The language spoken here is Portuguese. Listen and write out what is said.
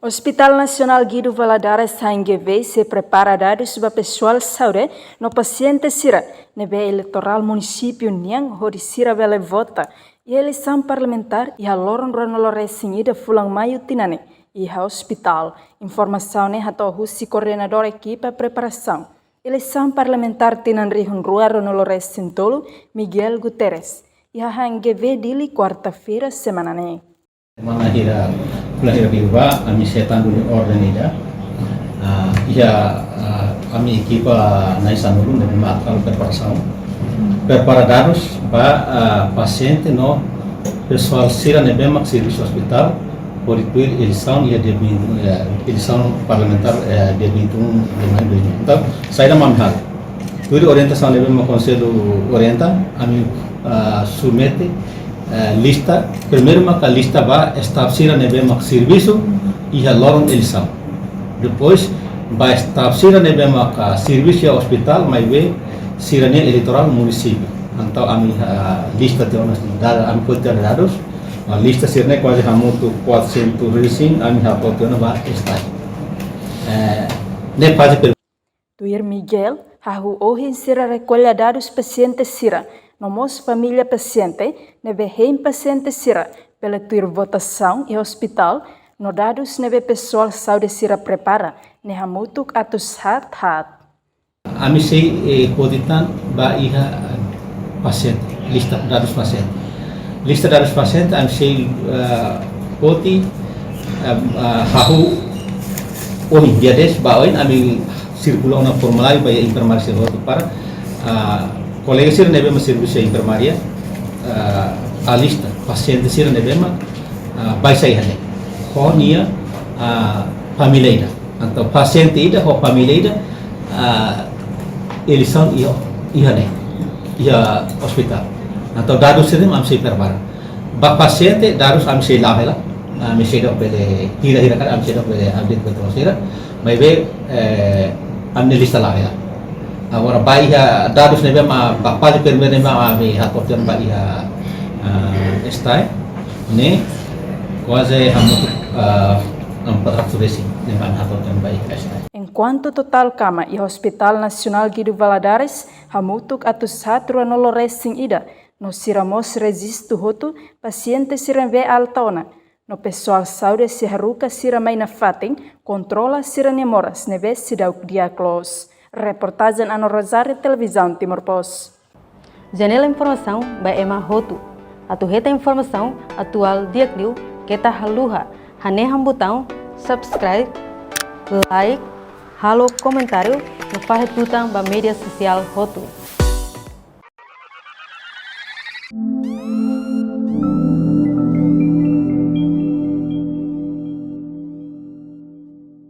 Hospital Nacional Guido Valadares HNGV se prepara dados para pessoal saúde no paciente sira nebe eleitoral município Niang hori sira vele vota e eleição parlamentar e a loron ronolo resinida fulang maio tinane e a hospital. Informação ne hato husi coordenador equipe preparação. Eleição parlamentar tinan rihun rua ronolo resintolo Miguel Guterres e a HNGV dili quarta-feira semana ne. Manahira kulahira biwa kami setan dulu orden ida kami equipa naisan dulu dari matkal preparados para paciente no pessoal sira nebemak serviço hospital por itu eleição ia debintu eleição parlamentar debintu dengan então saya mamhal tudo orientação nebemak conselho orienta kami submete lista, primeiro uma lista vai estabelecer nebemak serviço e a lorong eleição. Depois vai estabelecer nebemak serviço hospital, mas vai sirane eleitoral município. Então a lista tem umas dados, a minha dados, a lista sirane quase hamutu 400 recém, a minha foto na vai estar. Ne faz Tuir Miguel, hahu ohin sira recolha dados pacientes sira. Nomos família paciente, nebe rein paciente sira, pela tuir votação e hospital, no dados nebe pessoal saúde sira prepara, ne hamutuk atus hat. Ami sei poditan ba iha paciente, lista dados paciente. Lista dados paciente, ami sei poti hahu ohin diades ba oin ami circula una formulário ba informasi voto para colega sira nebema serviço enfermaria a lista paciente sira nebema vai sair hane honia família ida então paciente ida ho família ida eles são ihane ia hospital então dados sira am sei prepara ba paciente dados am sei lavela am sei dok bele hira kan am sei dok bele update betul sira mas be am lista lavela. Agora bahia dados nebe ma bakpali permene ma ami hakoten bahia estai ne quase hamutu amparaturesi nebe hakoten bahia estai. Enquanto total cama e Hospital Nacional Guido Valadares hamutuk atus hatru anolo resing ida no siramos resisto hotu paciente siranve altona no pessoal saúde se haruka siramai na fating controla siranemoras nebe sidauk diaglos. Reportagem Ano Rosário Televisão Timor Post. Janela informação by Emma Hotu. Atu reta informação atual diakliu kita haluha haneham botão subscribe, like, halo comentário no farretutang ba media social Hotu.